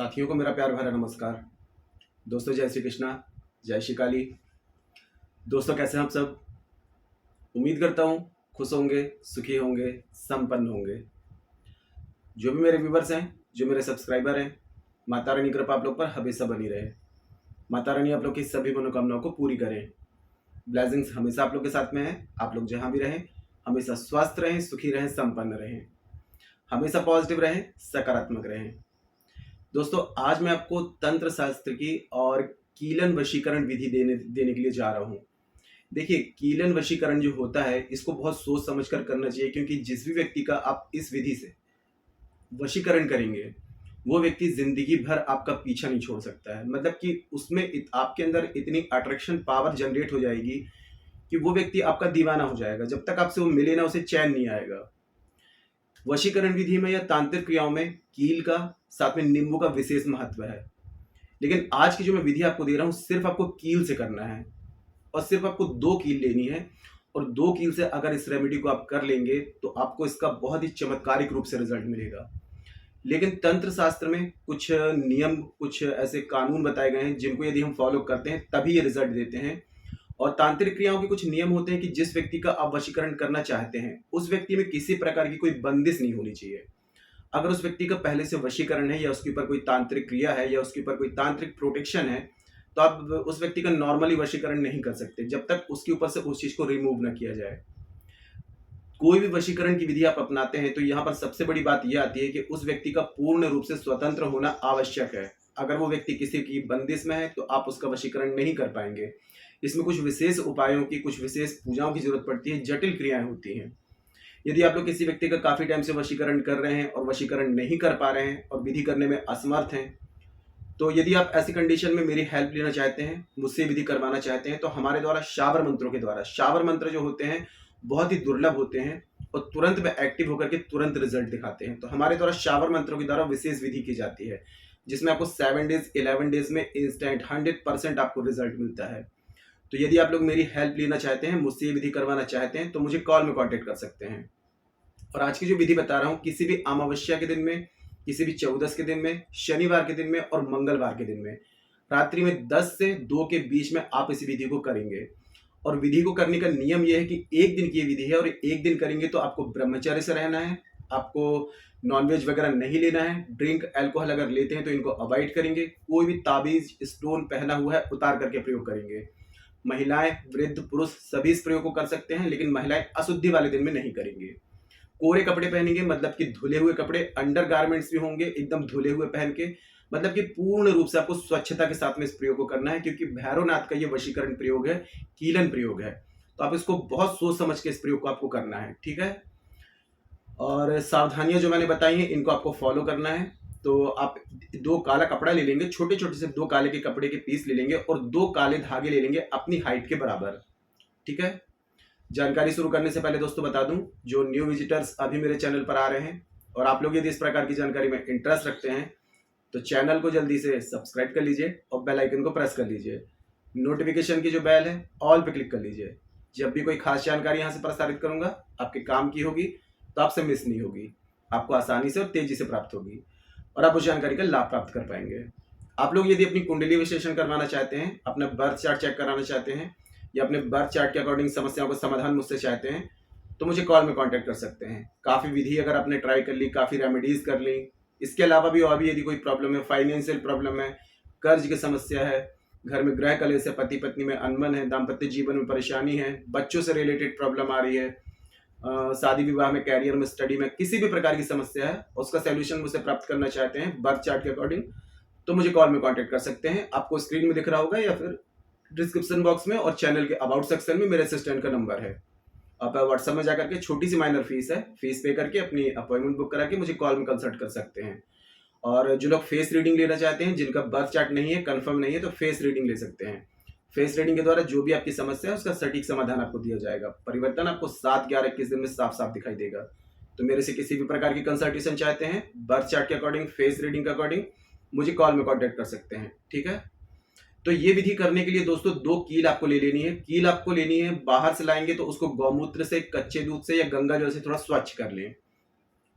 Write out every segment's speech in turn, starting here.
साथियों को मेरा प्यार भरा नमस्कार। दोस्तों जय श्री कृष्णा, जय श्री काली। दोस्तों कैसे हैं आप सब? उम्मीद करता हूँ खुश होंगे, सुखी होंगे, संपन्न होंगे। जो भी मेरे व्यूवर्स हैं, जो मेरे सब्सक्राइबर हैं, माता रानी की कृपा आप लोग पर हमेशा बनी रहे। माता रानी आप लोग की सभी मनोकामनाओं को पूरी करें। ब्लेसिंग्स हमेशा आप लोग के साथ में है। आप लोग जहाँ भी रहें हमेशा स्वस्थ रहें, सुखी रहें, संपन्न रहें, हमेशा पॉजिटिव रहें, सकारात्मक रहें। दोस्तों आज मैं आपको तंत्र शास्त्र की और कीलन वशीकरण विधि देने के लिए जा रहा हूँ। देखिए, कीलन वशीकरण जो होता है इसको बहुत सोच समझ कर करना चाहिए, क्योंकि जिस भी व्यक्ति का आप इस विधि से वशीकरण करेंगे वो व्यक्ति जिंदगी भर आपका पीछा नहीं छोड़ सकता है। मतलब कि उसमें आपके अंदर इतनी अट्रैक्शन पावर जनरेट हो जाएगी कि वो व्यक्ति आपका दीवाना हो जाएगा। जब तक आपसे वो मिले ना, उसे चैन नहीं आएगा। वशीकरण विधि में या तांत्रिक क्रियाओं में कील का साथ में नींबू का विशेष महत्व है। लेकिन आज की जो मैं विधि आपको दे रहा हूं सिर्फ आपको कील से करना है और सिर्फ आपको 2 कील लेनी है। और 2 कील से अगर इस रेमेडी को आप कर लेंगे तो आपको इसका बहुत ही चमत्कारिक रूप से रिजल्ट मिलेगा। लेकिन तंत्र शास्त्र में कुछ नियम, कुछ ऐसे कानून बताए गए हैं जिनको यदि हम फॉलो करते हैं तभी ये रिजल्ट देते हैं। और तांत्रिक क्रियाओं के कुछ नियम होते हैं कि जिस व्यक्ति का आप वशीकरण करना चाहते हैं उस व्यक्ति में किसी प्रकार की कोई बंदिश नहीं होनी चाहिए। अगर उस व्यक्ति का पहले से वशीकरण है या उसके ऊपर कोई तांत्रिक क्रिया है या उसके ऊपर कोई तांत्रिक प्रोटेक्शन है तो आप उस व्यक्ति का नॉर्मली वशीकरण नहीं कर सकते जब तक उसके ऊपर से उस चीज को रिमूव ना किया जाए। कोई भी वशीकरण की विधि आप अपनाते हैं तो यहाँ पर सबसे बड़ी बात यह आती है कि उस व्यक्ति का पूर्ण रूप से स्वतंत्र होना आवश्यक है। अगर वो व्यक्ति किसी की बंदिश में है तो आप उसका वशीकरण नहीं कर पाएंगे। इसमें कुछ विशेष उपायों की, कुछ विशेष पूजाओं की जरूरत पड़ती है, जटिल क्रियाएं होती हैं। यदि आप लोग किसी व्यक्ति का काफी टाइम से वशीकरण कर रहे हैं और वशीकरण नहीं कर पा रहे हैं और विधि करने में असमर्थ हैं, तो यदि आप ऐसी कंडीशन में मेरी हेल्प लेना चाहते हैं, मुझसे विधि करवाना चाहते हैं, तो हमारे द्वारा शावर मंत्रों के द्वारा, शावर मंत्र जो होते हैं बहुत ही दुर्लभ होते हैं और तुरंत में एक्टिव होकर के तुरंत रिजल्ट दिखाते हैं। तो हमारे द्वारा शावर मंत्रों के द्वारा विशेष विधि की जाती है जिसमें आपको 7 डेज 11 डेज में इंस्टेंट 100% आपको रिजल्ट मिलता है। तो यदि आप लोग मेरी हेल्प लेना चाहते हैं, मुझसे ये विधि करवाना चाहते हैं, तो मुझे कॉल में कांटेक्ट कर सकते हैं। और आज की जो विधि बता रहा हूँ किसी भी अमावस्या के दिन में, किसी भी चौदस के दिन में, शनिवार के दिन में और मंगलवार के दिन में रात्रि में 10 से 2 के बीच में आप इस विधि को करेंगे। और विधि को करने का नियम यह है कि एक दिन की ये विधि है और एक दिन करेंगे तो आपको ब्रह्मचर्य से रहना है, आपको नॉनवेज वगैरह नहीं लेना है, ड्रिंक अल्कोहल अगर लेते हैं तो इनको अवॉइड करेंगे, कोई भी ताबीज स्टोन पहना हुआ है उतार करके प्रयोग करेंगे। महिलाएं, वृद्ध, पुरुष सभी इस प्रयोग को कर सकते हैं, लेकिन महिलाएं अशुद्धि वाले दिन में नहीं करेंगे। कोरे कपड़े पहनेंगे, मतलब कि धुले हुए कपड़े, अंडर गारमेंट्स भी होंगे एकदम धुले हुए पहन के, मतलब कि पूर्ण रूप से आपको स्वच्छता के साथ में इस प्रयोग को करना है, क्योंकि भैरवनाथ का ये वशीकरण प्रयोग है, कीलन प्रयोग है। तो आप इसको बहुत सोच समझ के इस प्रयोग को आपको करना है, ठीक है। और सावधानियां जो मैंने बताई हैं इनको आपको फॉलो करना है। तो आप 2 काला कपड़ा ले लेंगे, छोटे छोटे से 2 काले के कपड़े के पीस ले लेंगे और 2 काले धागे ले लेंगे अपनी हाइट के बराबर, ठीक है। जानकारी शुरू करने से पहले दोस्तों बता दूं, जो न्यू विजिटर्स अभी मेरे चैनल पर आ रहे हैं और आप लोग यदि इस प्रकार की जानकारी में इंटरेस्ट रखते हैं तो चैनल को जल्दी से सब्सक्राइब कर लीजिए और बेल आइकन को प्रेस कर लीजिए। नोटिफिकेशन की जो बेल है ऑल पे क्लिक कर लीजिए। जब भी कोई खास जानकारी यहाँ से प्रसारित करूंगा आपके काम की होगी तो आपसे मिस नहीं होगी, आपको आसानी से और तेजी से प्राप्त होगी और आप उस जानकारी का लाभ प्राप्त कर पाएंगे। आप लोग यदि अपनी कुंडली विश्लेषण करवाना चाहते हैं, अपना बर्थ चार्ट चेक कराना चाहते हैं या अपने बर्थ चार्ट के अकॉर्डिंग समस्याओं का समाधान मुझसे चाहते हैं तो मुझे कॉल में कांटेक्ट कर सकते हैं। काफ़ी विधि अगर आपने ट्राई कर ली, काफ़ी रेमेडीज कर ली, इसके अलावा भी और भी यदि कोई प्रॉब्लम है, फाइनेंशियल प्रॉब्लम है, कर्ज की समस्या है, घर में ग्रह कलेश है, पति पत्नी में अनबन है, दाम्पत्य जीवन में परेशानी है, बच्चों से रिलेटेड प्रॉब्लम आ रही है, शादी विवाह में, कैरियर में, स्टडी में, किसी भी प्रकार की समस्या है उसका सोल्यूशन मुझसे प्राप्त करना चाहते हैं बर्थ चार्ट के अकॉर्डिंग, तो मुझे कॉल में कांटेक्ट कर सकते हैं। आपको स्क्रीन में दिख रहा होगा या फिर डिस्क्रिप्शन बॉक्स में और चैनल के अबाउट सेक्शन में मेरे असिस्टेंट का नंबर है। आप व्हाट्सएप में जाकर के छोटी सी माइनर फीस है, फीस पे करके अपनी अपॉइंटमेंट बुक करा के मुझे कॉल में कंसल्ट कर सकते हैं। और जो लोग फेस रीडिंग लेना चाहते हैं, जिनका बर्थ चार्ट नहीं है, कंफर्म नहीं है, तो फेस रीडिंग ले सकते हैं। फेस रीडिंग के द्वारा जो भी आपकी समस्या है उसका सटीक समाधान आपको दिया जाएगा। परिवर्तन आपको 7, 11, 21 दिन में साफ साफ दिखाई देगा। तो मेरे से किसी भी प्रकार की कंसल्टेशन चाहते हैं बर्थ चार्ट के अकॉर्डिंग, फेस रीडिंग के अकॉर्डिंग, मुझे कॉल में कॉन्टेक्ट कर सकते हैं, ठीक है। तो ये विधि करने के लिए दोस्तों 2 कील आपको ले लेनी है। कील आपको लेनी है, बाहर से लाएंगे तो उसको गौमूत्र से, कच्चे दूध से या गंगा जल से थोड़ा स्वच्छ कर लें।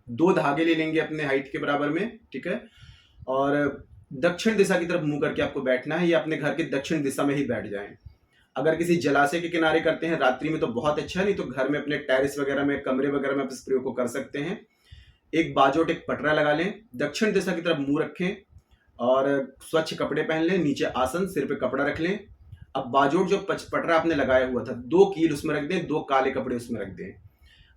2 धागे ले लेंगे अपने हाइट के बराबर में, ठीक है। और दक्षिण दिशा की तरफ मुंह करके आपको बैठना है, या अपने घर के दक्षिण दिशा में ही बैठ जाएं। अगर किसी जलाशय के किनारे करते हैं रात्रि में तो बहुत अच्छा है, नहीं तो घर में अपने टेरेस वगैरह में, कमरे वगैरह में आप इस प्रयोग को कर सकते हैं। एक बाजोट, एक पटरा लगा लें, दक्षिण दिशा की तरफ मुंह रखें और स्वच्छ कपड़े पहन लें, नीचे आसन, सिर पे कपड़ा रख लें। अब बाजोट जो पटरा आपने लगाया हुआ था, 2 कील उसमें रख दें, 2 काले कपड़े उसमें रख दें।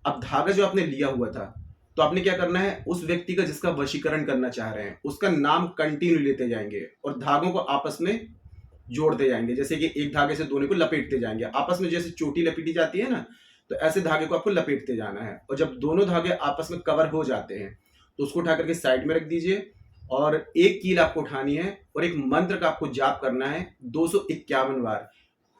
अब धागा जो आपने लिया हुआ था, तो आपने क्या करना है, उस व्यक्ति का जिसका वशीकरण करना चाह रहे हैं उसका नाम कंटिन्यू लेते जाएंगे और धागों को आपस में जोड़ते जाएंगे। जैसे कि एक धागे से दोनों को लपेटते जाएंगे, आपस में जैसे चोटी लपेटी जाती है ना, तो ऐसे धागे को आपको लपेटते जाना है। और जब दोनों धागे आपस में कवर हो जाते हैं तो उसको उठा करके साइड में रख दीजिए और एक कील आपको उठानी है और एक मंत्र का आपको जाप करना है 251 बार,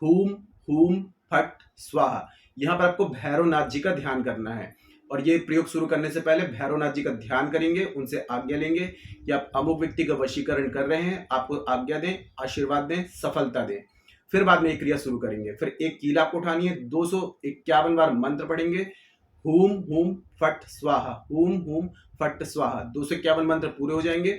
हूम हूम फट स्वाहा। यहाँ पर आपको भैरवनाथ जी का ध्यान करना है और ये प्रयोग शुरू करने से पहले भैरवनाथ जी का ध्यान करेंगे, उनसे आज्ञा लेंगे कि आप अमुक व्यक्ति का वशीकरण कर रहे हैं, आपको आज्ञा दें, आशीर्वाद दें, सफलता दें। फिर बाद में एक क्रिया शुरू करेंगे। फिर एक कील आपको उठानी है, 251 बार मंत्र पढ़ेंगे, हूम हूम फट स्वाहा, हूम हूम फट स्वाहा। 251 मंत्र पूरे हो जाएंगे,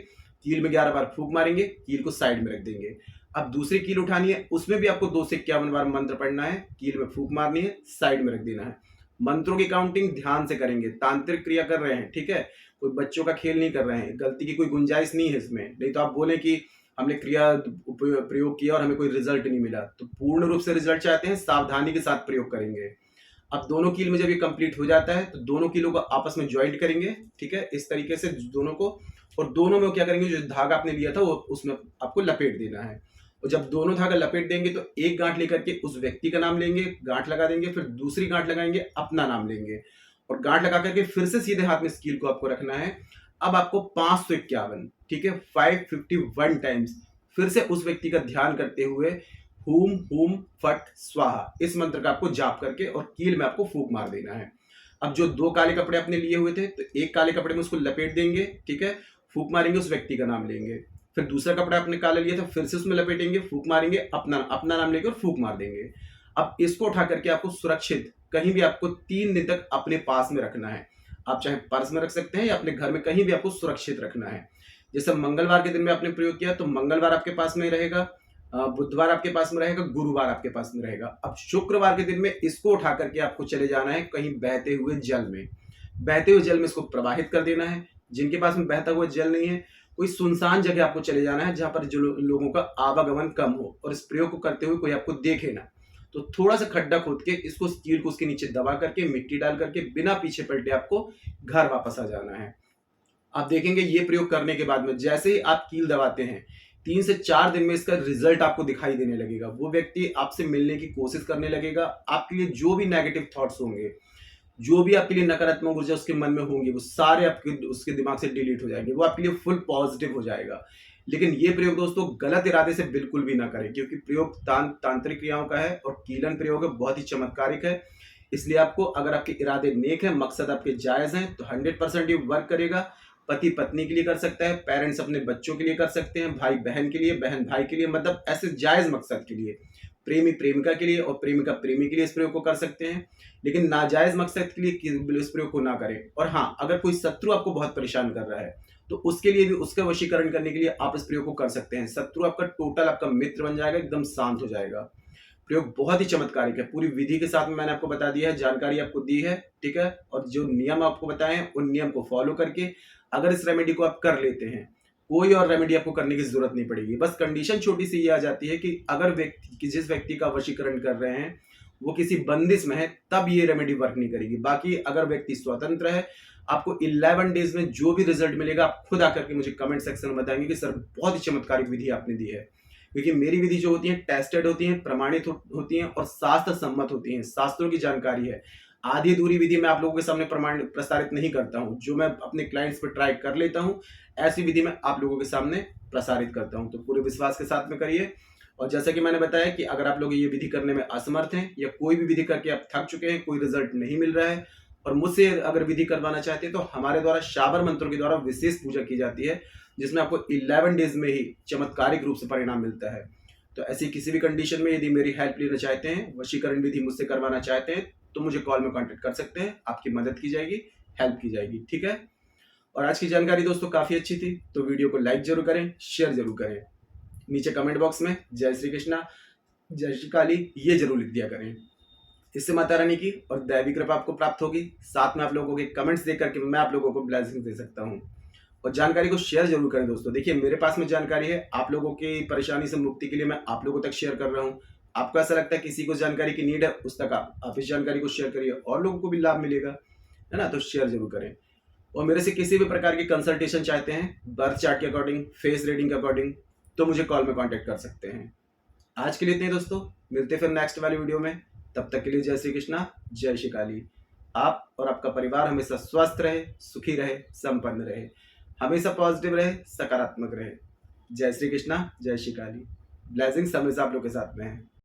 कील में 11 बार फूंक मारेंगे, कील को साइड में रख देंगे। अब दूसरी कील उठानी है, उसमें भी आपको 251 बार मंत्र पढ़ना है, कील में फूंक मारनी है, साइड में रख देना है। मंत्रों की काउंटिंग ध्यान से करेंगे, तांत्रिक क्रिया कर रहे हैं, ठीक है, कोई बच्चों का खेल नहीं कर रहे हैं, गलती की कोई गुंजाइश नहीं है इसमें। नहीं तो आप बोले कि हमने क्रिया प्रयोग किया और हमें कोई रिजल्ट नहीं मिला, तो पूर्ण रूप से रिजल्ट चाहते हैं, सावधानी के साथ प्रयोग करेंगे। अब दोनों कील में जब ये कंप्लीट हो जाता है तो दोनों कीलों को आपस में ज्वाइंट करेंगे, ठीक है, इस तरीके से दोनों को, और दोनों में क्या करेंगे, जो धागा आपने लिया था वो उसमें आपको लपेट देना है। और जब दोनों धागा लपेट देंगे तो एक गांठ लेकर के उस व्यक्ति का नाम लेंगे, गांठ लगा देंगे, फिर दूसरी गांठ लगाएंगे, अपना नाम लेंगे और गांठ लगा करके फिर से सीधे हाथ में इस कील को आपको रखना है। अब आपको 551, ठीक है, 551 टाइम्स फिर से उस व्यक्ति का ध्यान करते हुए हूम हूम फट स्वाहा इस मंत्र का आपको जाप करके और कील में आपको फूंक मार देना है। अब जो 2 काले कपड़े आपने लिए हुए थे, तो एक काले कपड़े में उसको लपेट देंगे, ठीक है, फूंक मारेंगे, उस व्यक्ति का नाम लेंगे। फिर दूसरा कपड़ा आपने काला लिया था, फिर से उसमें लपेटेंगे, फूंक मारेंगे, अपना नाम लेकर फूंक मार देंगे। अब इसको उठा करके आपको सुरक्षित कहीं भी आपको 3 दिन तक अपने पास में रखना है। आप चाहे पर्स में रख सकते हैं या अपने घर में कहीं भी आपको सुरक्षित रखना है। जैसे मंगलवार के दिन में आपने प्रयोग किया तो मंगलवार आपके पास में रहेगा, बुधवार आपके पास में रहेगा, गुरुवार आपके पास में रहेगा। अब शुक्रवार के दिन में इसको उठा करके आपको चले जाना है कहीं बहते हुए जल में, बहते हुए जल में इसको प्रवाहित कर देना है। जिनके पास में बहता हुआ जल नहीं है, कोई सुनसान जगह आपको चले जाना है जहां पर जो लोगों का आवागमन कम हो और इस प्रयोग को करते हुए कोई आपको देखे ना। तो थोड़ा सा खड्डा खोद के इसको कील को उसके नीचे दबा करके मिट्टी डाल करके बिना पीछे पलटे आपको घर वापस आ जाना है। आप देखेंगे ये प्रयोग करने के बाद में जैसे ही आप कील दबाते हैं 3 से 4 दिन में इसका रिजल्ट आपको दिखाई देने लगेगा। वो व्यक्ति आपसे मिलने की कोशिश करने लगेगा, आपके लिए जो भी नेगेटिव थॉट्स होंगे, जो भी आपके लिए नकारात्मक ऊर्जा उसके मन में होंगी, वो सारे आपके उसके दिमाग से डिलीट हो जाएंगे, वो आपके लिए फुल पॉजिटिव हो जाएगा। लेकिन ये प्रयोग दोस्तों गलत इरादे से बिल्कुल भी ना करें, क्योंकि प्रयोग तांत्रिक क्रियाओं का है और कीलन प्रयोग है, बहुत ही चमत्कारिक है। इसलिए आपको, अगर आपके इरादे नेक है, मकसद आपके जायज हैं, तो 100% ये वर्क करेगा। पति पत्नी के लिए कर सकता है, पेरेंट्स अपने बच्चों के लिए कर सकते हैं, भाई बहन के लिए, बहन भाई के लिए, मतलब ऐसे जायज मकसद के लिए, प्रेमी प्रेमिका के लिए और प्रेमिका प्रेमी के लिए इस प्रयोग को कर सकते हैं। लेकिन नाजायज मकसद के लिए इस प्रयोग को ना करें। और हाँ, अगर कोई शत्रु आपको बहुत परेशान कर रहा है तो उसके लिए भी, उसका वशीकरण करने के लिए आप इस प्रयोग को कर सकते हैं। शत्रु आपका टोटल आपका मित्र बन जाएगा, एकदम शांत हो जाएगा। प्रयोग बहुत ही चमत्कारिक है, पूरी विधि के साथ में मैंने आपको बता दिया है, जानकारी आपको दी है, ठीक है। और जो नियम आपको बताए हैं उन नियम को फॉलो करके अगर इस रेमेडी को आप कर लेते हैं, कोई और रेमेडी आपको करने की जरूरत नहीं पड़ेगी। बस कंडीशन छोटी सी ये आ जाती है कि अगर जिस व्यक्ति का वशीकरण कर रहे हैं वो किसी बंदिश में है, तब ये रेमेडी वर्क नहीं करेगी। बाकी अगर व्यक्ति स्वतंत्र है, आपको 11 डेज में जो भी रिजल्ट मिलेगा आप खुद आकर के मुझे कमेंट सेक्शन में बताएंगे कि सर बहुत ही चमत्कारिक विधि आपने दी है। क्योंकि मेरी विधि जो होती है टेस्टेड होती है, प्रमाणित होती है और शास्त्र सम्मत होती है, शास्त्रों की जानकारी है। आधी अधूरी विधि मैं आप लोगों के सामने प्रसारित नहीं करता हूं। जो मैं अपने क्लाइंट्स पे ट्राई कर लेता हूं, ऐसी विधि मैं आप लोगों के सामने प्रसारित करता हूं। तो पूरे विश्वास के साथ में करिए। और जैसा कि मैंने बताया कि अगर आप लोग ये विधि करने में असमर्थ हैं या कोई भी विधि करके आप थक चुके हैं, कोई रिजल्ट नहीं मिल रहा है और मुझसे अगर विधि करवाना चाहते हैं, तो हमारे द्वारा शाबर मंत्रों के द्वारा विशेष पूजा की जाती है, जिसमें आपको 11 डेज में ही चमत्कारिक रूप से परिणाम मिलता है। तो ऐसी किसी भी कंडीशन में यदि मेरी हेल्प लेना चाहते हैं, वशीकरण विधि मुझसे करवाना चाहते हैं, तो मुझे कॉल में कांटेक्ट कर सकते हैं। आपकी मदद की जाएगी, हेल्प की जाएगी, ठीक है। और आज की जानकारी दोस्तों काफ़ी अच्छी थी, तो वीडियो को लाइक जरूर करें, शेयर जरूर करें। नीचे कमेंट बॉक्स में जय श्री कृष्णा, जय श्री काली ये जरूर लिख दिया करें। इससे माता रानी की और दैवी कृपा आपको प्राप्त होगी। साथ में आप लोगों के कमेंट्स देख करके मैं आप लोगों को ब्लेसिंग दे सकता हूँ। और जानकारी को शेयर जरूर करें दोस्तों। देखिए, मेरे पास में जानकारी है, आप लोगों की परेशानी से मुक्ति के लिए मैं आप लोगों तक शेयर कर रहा हूँ। आपको ऐसा लगता है किसी को जानकारी की नीड है, उस तक आप इस जानकारी को शेयर करिए और लोगों को भी लाभ मिलेगा, है ना। तो शेयर जरूर करें। और मेरे से किसी भी प्रकार की कंसल्टेशन चाहते हैं बर्थ चार्ट के अकॉर्डिंग, फेस रीडिंग के अकॉर्डिंग, तो मुझे कॉल में कांटेक्ट कर सकते हैं। आज के लिए इतने ही दोस्तों, मिलते फिर नेक्स्ट वाली वीडियो में। तब तक के लिए जय श्री कृष्णा, जय श्री काली। आप और आपका परिवार हमेशा स्वस्थ रहे, सुखी रहे, संपन्न रहे, हमेशा पॉजिटिव रहे, सकारात्मक रहे। जय श्री कृष्णा, जय श्री काली। ब्लेसिंग्स हमेशा आप लोग के साथ में है।